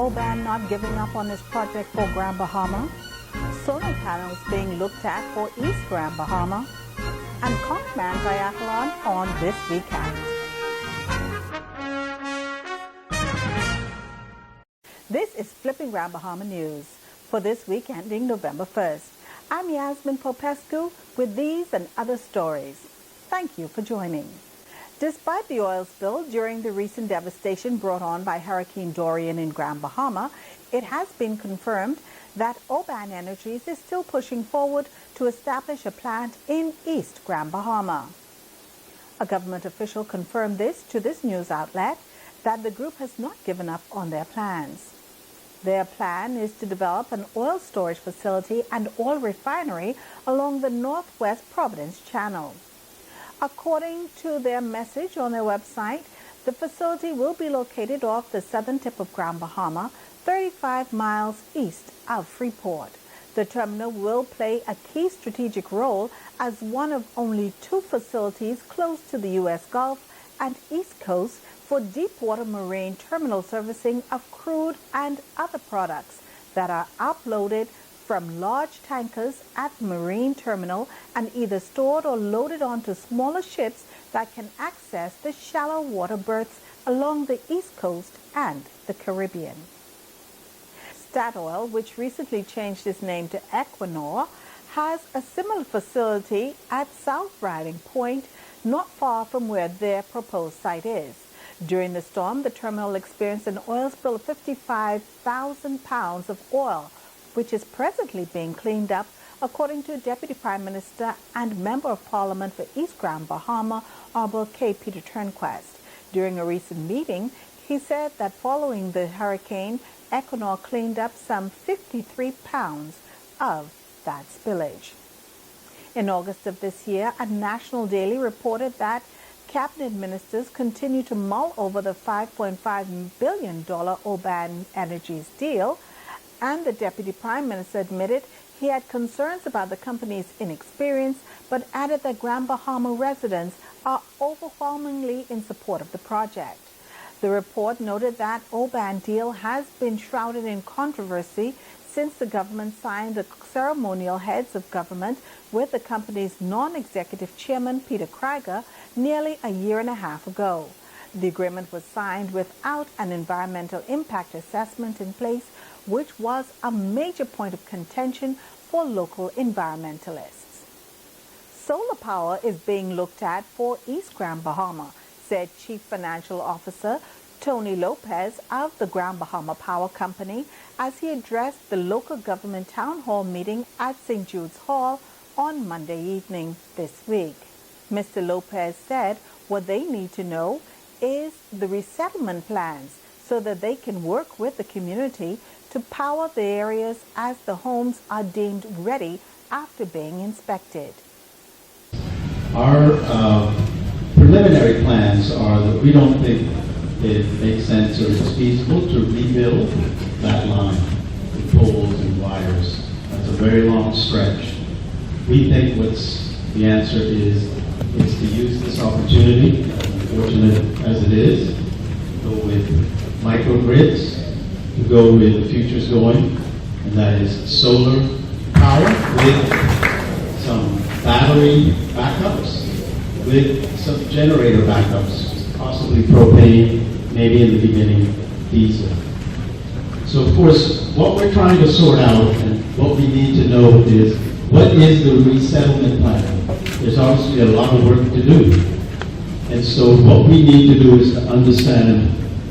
Oban not giving up on his project for Grand Bahama, solar panels being looked at for East Grand Bahama, and Conman Triathlon on this weekend. This is Flipping Grand Bahama News for this week ending November 1st. I'm Yasmin Popescu with these and other stories. Thank you for joining. Despite the oil spill during the recent devastation brought on by Hurricane Dorian in Grand Bahama, it has been confirmed that Oban Energies is still pushing forward to establish a plant in East Grand Bahama. A government official confirmed this to this news outlet that the group has not given up on their plans. Their plan is to develop an oil storage facility and oil refinery along the Northwest Providence Channel. According to their message on their website, the facility will be located off the southern tip of Grand Bahama, 35 miles east of Freeport. The terminal will play a key strategic role as one of only two facilities close to the U.S. Gulf and East Coast for deepwater marine terminal servicing of crude and other products that are uploaded from large tankers at the marine terminal and either stored or loaded onto smaller ships that can access the shallow water berths along the East Coast and the Caribbean. Statoil, which recently changed its name to Equinor, has a similar facility at South Riding Point, not far from where their proposed site is. During the storm, the terminal experienced an oil spill of 55,000 pounds of oil, which is presently being cleaned up, according to Deputy Prime Minister and Member of Parliament for East Grand Bahama, Honorable K. Peter Turnquest. During a recent meeting, he said that following the hurricane, Equinor cleaned up some 53 pounds of that spillage. In August of this year, a national daily reported that cabinet ministers continue to mull over the $5.5 billion Oban Energies deal, and the Deputy Prime Minister admitted he had concerns about the company's inexperience, but added that Grand Bahama residents are overwhelmingly in support of the project. The report noted that Oban deal has been shrouded in controversy since the government signed the ceremonial heads of government with the company's non-executive chairman, Peter Krieger, nearly a year and a half ago. The agreement was signed without an environmental impact assessment in place, which was a major point of contention for local environmentalists. Solar power is being looked at for East Grand Bahama, said Chief Financial Officer Tony Lopez of the Grand Bahama Power Company as he addressed the local government town hall meeting at St. Jude's Hall on Monday evening this week. Mr. Lopez said what they need to know is the resettlement plans so that they can work with the community to power the areas as the homes are deemed ready after being inspected. Our preliminary plans are that we don't think it makes sense or it's feasible to rebuild that line with poles and wires. That's a very long stretch. We think the answer is to use this opportunity, unfortunate as it is, to go with microgrids, to go with the future's going, and that is solar power with some battery backups, with some generator backups, possibly propane, maybe in the beginning diesel. So of course, what we're trying to sort out and what we need to know is what is the resettlement plan? There's obviously a lot of work to do. And so what we need to do is to understand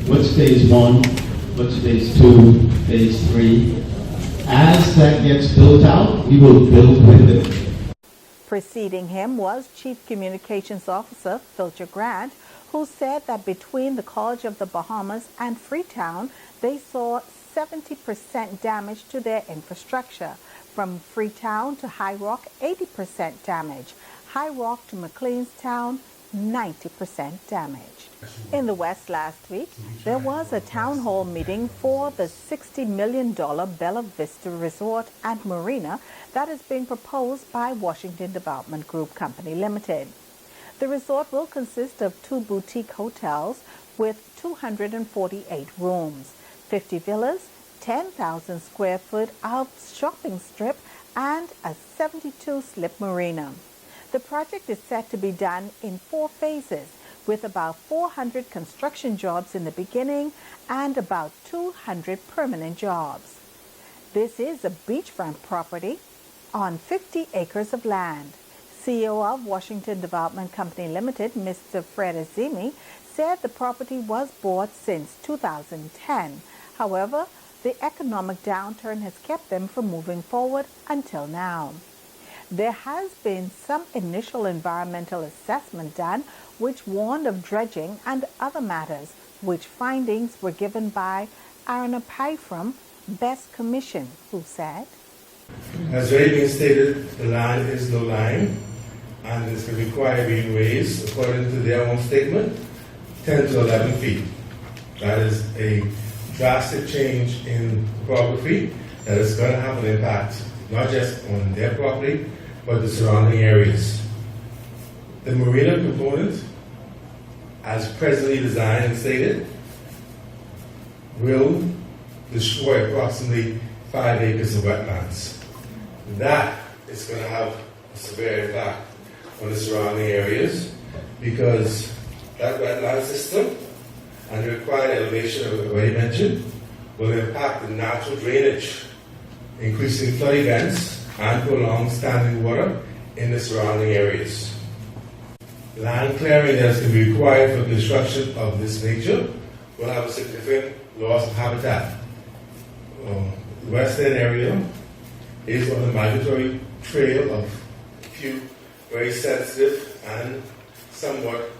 what's phase one, what's phase two, phase three. As that gets built out, we will build with it. Preceding him was Chief Communications Officer Filcher Grant, who said that between the College of the Bahamas and Freetown, they saw 70% damage to their infrastructure. From Freetown to High Rock, 80% damage. High Rock to McLeanstown, 90% damage. In the West last week, there was a town hall meeting for the $60 million Bella Vista Resort and Marina that is being proposed by Washington Development Group Company Limited. The resort will consist of 2 boutique hotels with 248 rooms. 50 villas, 10,000 square foot of shopping strip, and a 72-slip marina. The project is set to be done in 4 phases, with about 400 construction jobs in the beginning and about 200 permanent jobs. This is a beachfront property on 50 acres of land. CEO of Washington Development Company Limited, Mr. Fred Azimi, said the property was bought since 2010. However, the economic downturn has kept them from moving forward until now. There has been some initial environmental assessment done which warned of dredging and other matters, which findings were given by Arana Pai from Best Commission, who said, as already been stated, the land is low-lying and is going to require being raised, according to their own statement, 10 to 11 feet. That is a drastic change in topography that is going to have an impact not just on their property, but the surrounding areas. The marina component, as presently designed and stated, will destroy approximately 5 acres of wetlands. That is going to have a severe impact on the surrounding areas because that wetland system and the required elevation, as I already mentioned, will impact the natural drainage, increasing flood events and prolonged standing water in the surrounding areas. Land clearing that is going to be required for construction of this nature will have a significant loss of habitat. The western area is on the migratory trail of a few very sensitive and somewhat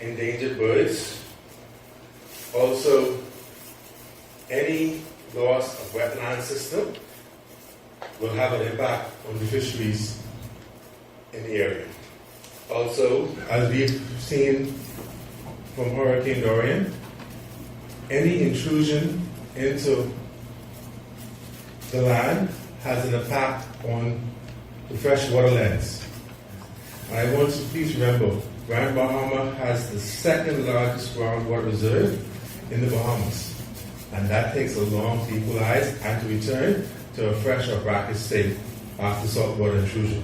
endangered birds. Also, any loss of wetland system will have an impact on the fisheries in the area. Also, as we've seen from Hurricane Dorian, any intrusion into the land has an impact on the freshwater lands. I want to please remember, Grand Bahama has the second largest groundwater reserve in the Bahamas, and that takes a long to equalize and to return to a fresh or brackish state after saltwater intrusion.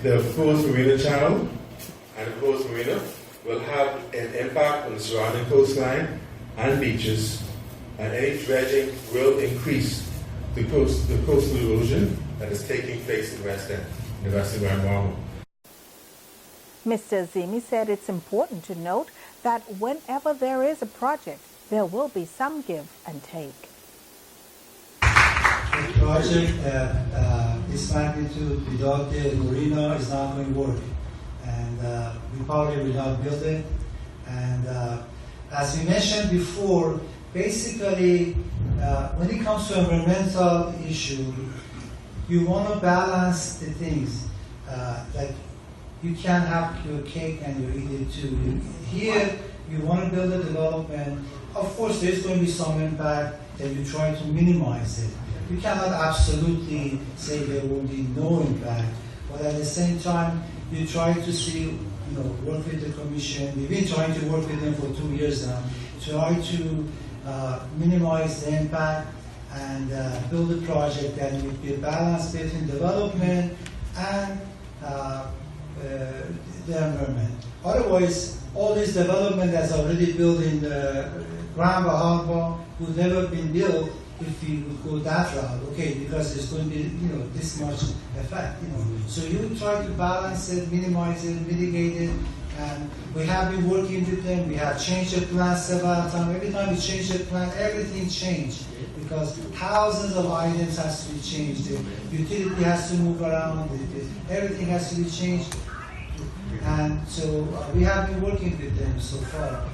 The proposed marina channel and the proposed marina will have an impact on the surrounding coastline and beaches, and any dredging will increase the coastal erosion that is taking place in the western Grand Bahama. Mr. Azimi said it's important to note that whenever there is a project, there will be some give and take. The project this magnitude without the marina is not going to work, and we probably will not build it. And as we mentioned before, basically when it comes to environmental issue, you want to balance the things. Like you can't have your cake and you eat it too. Here, you want to build a development. Of course, there's going to be some impact that you try to minimize it. You cannot absolutely say there will be no impact, but at the same time, you try to see, work with the commission. We've been trying to work with them for 2 years now. Try to minimize the impact and build a project that will be a balance between development and the environment. Otherwise, all this development that's already built in the Grand Bahama would never been built if we would go that route, okay, because there's going to be, this much effect, So you try to balance it, minimize it, mitigate it, and we have been working with them. We have changed the plan several times. Every time we change the plan, everything changed because thousands of items has to be changed. The utility has to move around. Everything has to be changed. And so we have been working with them so far.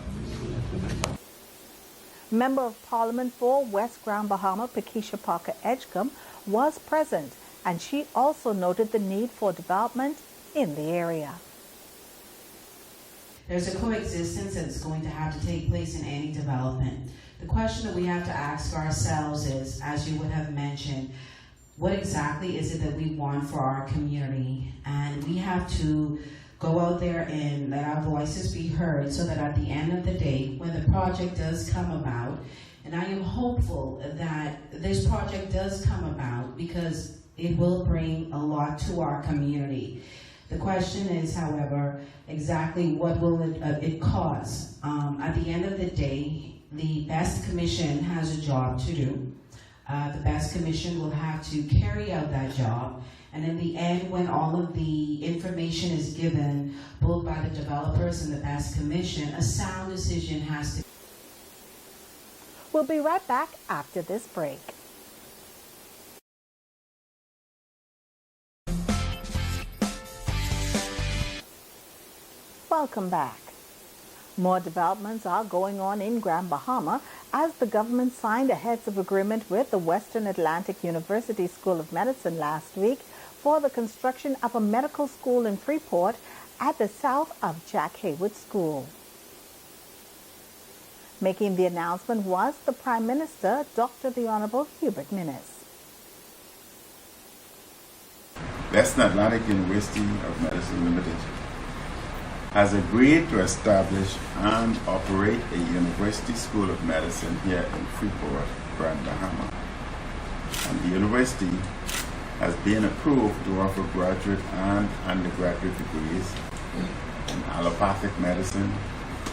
Member of Parliament for West Grand Bahama, Pakeisha Parker Edgecombe, was present, and she also noted the need for development in the area. There's a coexistence that's going to have to take place in any development. The question that we have to ask ourselves is, as you would have mentioned, what exactly is it that we want for our community? And we have to go out there and let our voices be heard so that at the end of the day, when the project does come about, and I am hoping hopeful that this project does come about because it will bring a lot to our community. The question is, however, exactly what will it cost? At the end of the day, the Best Commission has a job to do. The Best Commission will have to carry out that job. And in the end, when all of the information is given, both by the developers and the Best Commission, a sound decision has to. We'll be right back after this break. Welcome back. More developments are going on in Grand Bahama as the government signed a heads of agreement with the Western Atlantic University School of Medicine last week for the construction of a medical school in Freeport at the south of Jack Haywood School. Making the announcement was the Prime Minister, Dr. the Honorable Hubert Minnis. Western Atlantic University of Medicine Limited has agreed to establish and operate a university school of medicine here in Freeport, Grand Bahama. And the university has been approved to offer graduate and undergraduate degrees in allopathic medicine,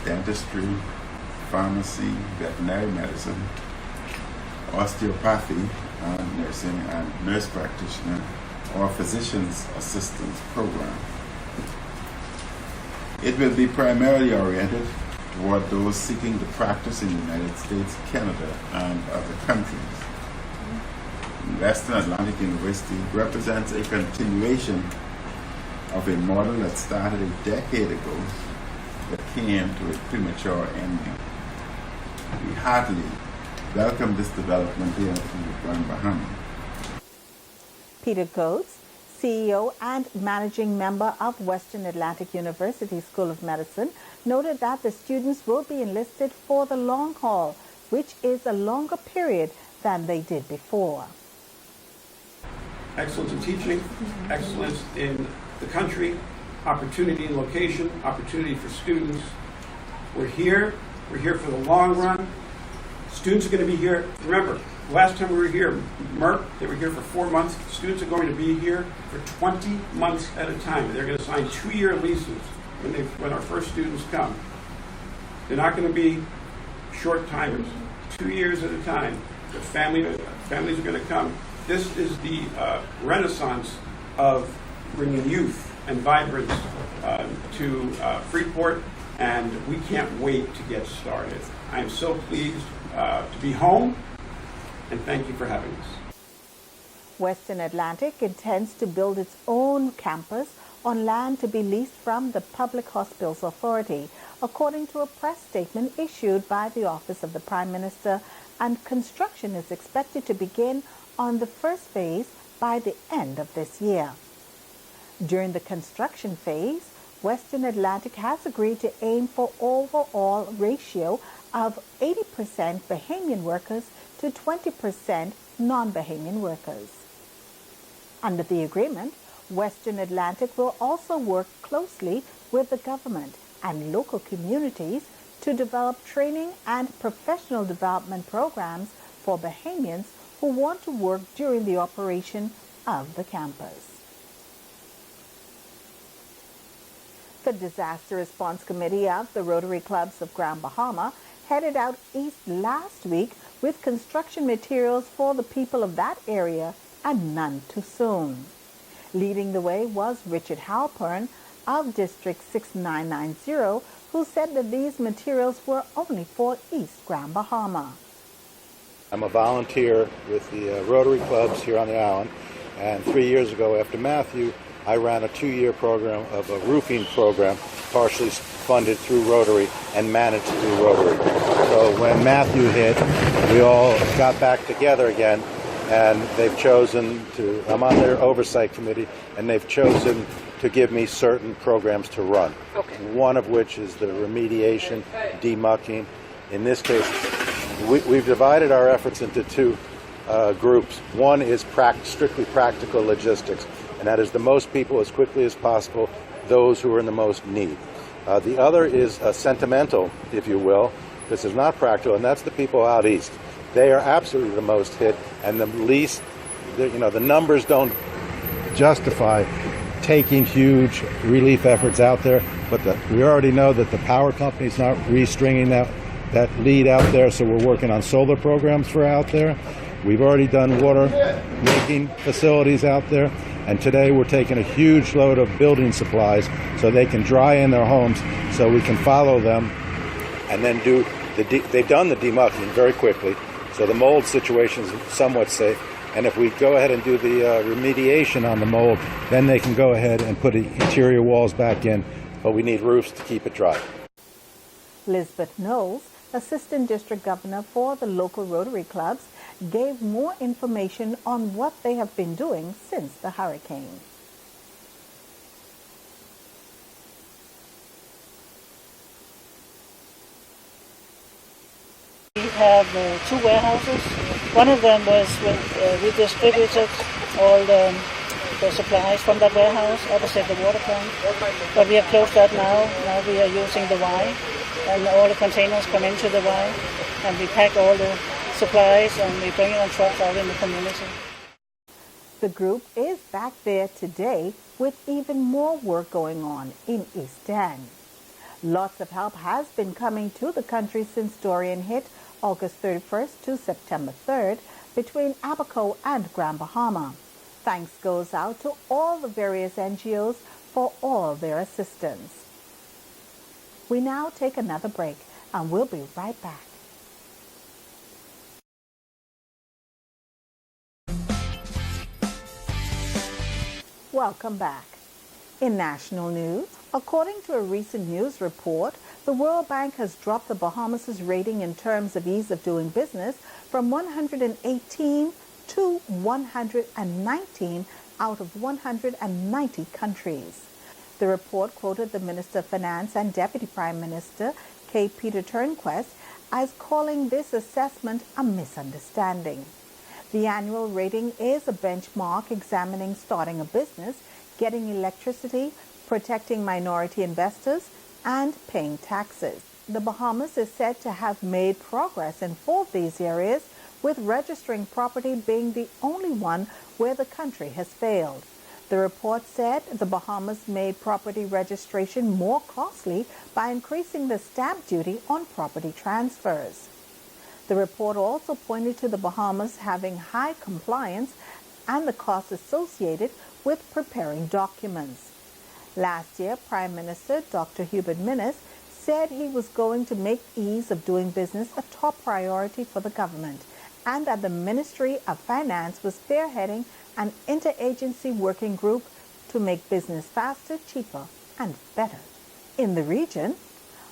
dentistry, pharmacy, veterinary medicine, osteopathy, and nursing, and nurse practitioner or physician's assistance program. It will be primarily oriented toward those seeking to practice in the United States, Canada, and other countries. Western Atlantic University represents a continuation of a model that started a decade ago but came to a premature ending. We heartily welcome this development here in Grand Bahama. Peter Coates, CEO and managing member of Western Atlantic University School of Medicine, noted that the students will be enlisted for the long haul, which is a longer period than they did before. Excellence in teaching, excellence in the country, opportunity in location, opportunity for students. We're here for the long run. Students are going to be here. Remember, last time we were here, Merck, they were here for 4 months. Students are going to be here for 20 months at a time. They're going to sign 2-year leases when our first students come. They're not going to be short timers. 2 years at a time. The families are going to come. This is the renaissance of bringing youth and vibrance to Freeport, and we can't wait to get started. I am so pleased to be home, and thank you for having us. Western Atlantic intends to build its own campus on land to be leased from the Public Hospitals Authority, according to a press statement issued by the Office of the Prime Minister, and construction is expected to begin on the first phase by the end of this year. During the construction phase, Western Atlantic has agreed to aim for overall ratio of 80% Bahamian workers to 20% non-Bahamian workers. Under the agreement, Western Atlantic will also work closely with the government and local communities to develop training and professional development programs for Bahamians who want to work during the operation of the campus. The Disaster Response Committee of the Rotary Clubs of Grand Bahama headed out east last week with construction materials for the people of that area, and none too soon. Leading the way was Richard Halpern of District 6990, who said that these materials were only for East Grand Bahama. I'm a volunteer with the Rotary Clubs here on the island, and 3 years ago after Matthew, I ran a 2-year program of a roofing program, partially funded through Rotary and managed through Rotary. So when Matthew hit, we all got back together again, and they've chosen to, I'm on their oversight committee, and they've chosen to give me certain programs to run. Okay. One of which is the remediation, demucking. In this case, we've divided our efforts into two groups. One is strictly practical logistics, and that is the most people as quickly as possible, those who are in the most need. The other is sentimental, if you will. This is not practical, and that's the people out east. they are absolutely the most hit and the least, the numbers don't justify taking huge relief efforts out there, but we already know that the power company's not restringing that lead out there, so we're working on solar programs for out there. We've already done water making facilities out there, and today we're taking a huge load of building supplies so they can dry in their homes, so we can follow them and then they've done the demucking very quickly, so the mold situation is somewhat safe. And if we go ahead and do the remediation on the mold, then they can go ahead and put interior walls back in, but we need roofs to keep it dry. Lisbeth Knowles, Assistant District Governor for the local Rotary clubs, gave more information on what they have been doing since the hurricane. We have two warehouses. One of them was we distributed all the supplies from that warehouse opposite the water plant. But we have closed that now. Now we are using the Y, and all the containers come into the Y, and we pack all the supplies and we bring it on trucks out in the community. The group is back there today with even more work going on in East End. Lots of help has been coming to the country since Dorian hit August 31st to September 3rd between Abaco and Grand Bahama. Thanks goes out to all the various NGOs for all their assistance. We now take another break and we'll be right back. Welcome back. In national news, according to a recent news report, the World Bank has dropped the Bahamas' rating in terms of ease of doing business from 118 to 119 out of 190 countries. The report quoted the Minister of Finance and Deputy Prime Minister, K. Peter Turnquest, as calling this assessment a misunderstanding. The annual rating is a benchmark examining starting a business, getting electricity, protecting minority investors, and paying taxes. The Bahamas is said to have made progress in 4 of these areas, with registering property being the only one where the country has failed. The report said the Bahamas made property registration more costly by increasing the stamp duty on property transfers. The report also pointed to the Bahamas having high compliance and the costs associated with preparing documents. Last year, Prime Minister Dr. Hubert Minnis said he was going to make ease of doing business a top priority for the government, and that the Ministry of Finance was spearheading an interagency working group to make business faster, cheaper, and better. In the region,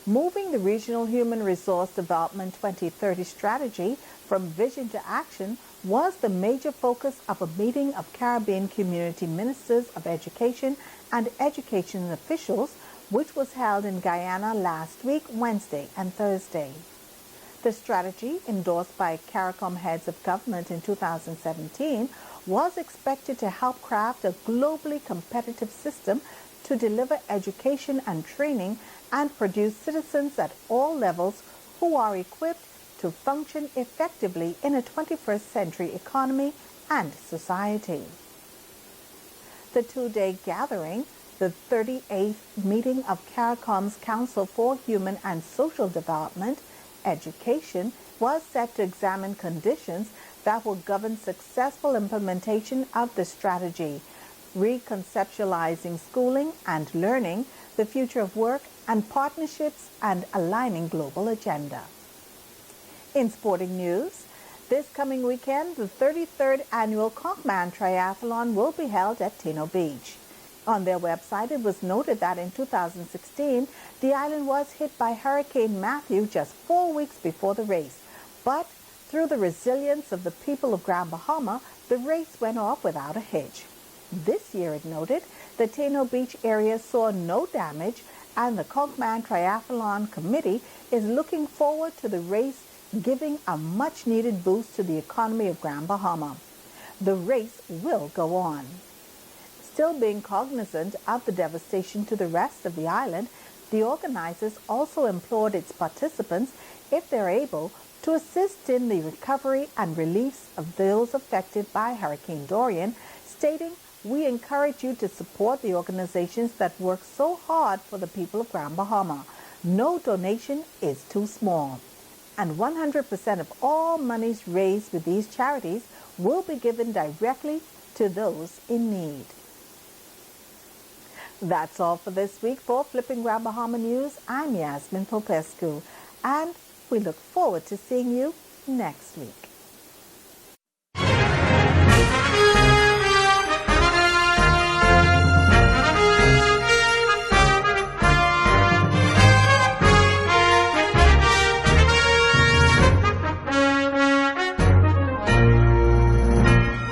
moving the Regional Human Resource Development 2030 strategy from vision to action was the major focus of a meeting of Caribbean community ministers of education and education officials, which was held in Guyana last week, Wednesday and Thursday. The strategy, endorsed by CARICOM heads of government in 2017, was expected to help craft a globally competitive system to deliver education and training and produce citizens at all levels who are equipped to function effectively in a 21st century economy and society. The 2-day gathering, the 38th meeting of CARICOM's Council for Human and Social Development, Education, was set to examine conditions that will govern successful implementation of the strategy, reconceptualizing schooling and learning, the future of work and partnerships, and aligning global agenda. In sporting news, this coming weekend, the 33rd annual Conchman Triathlon will be held at Tino Beach. On their website, it was noted that in 2016, the island was hit by Hurricane Matthew just 4 weeks before the race. But through the resilience of the people of Grand Bahama, the race went off without a hitch. This year, it noted, the Tino Beach area saw no damage, and the Conchman Triathlon Committee is looking forward to the race giving a much-needed boost to the economy of Grand Bahama. The race will go on. Still being cognizant of the devastation to the rest of the island, the organizers also implored its participants, if they're able, to assist in the recovery and relief of those affected by Hurricane Dorian, stating, "We encourage you to support the organizations that work so hard for the people of Grand Bahama. No donation is too small. And 100% of all monies raised with these charities will be given directly to those in need." That's all for this week. For Flipping Grand Bahama News, I'm Yasmin Popescu, and we look forward to seeing you next week.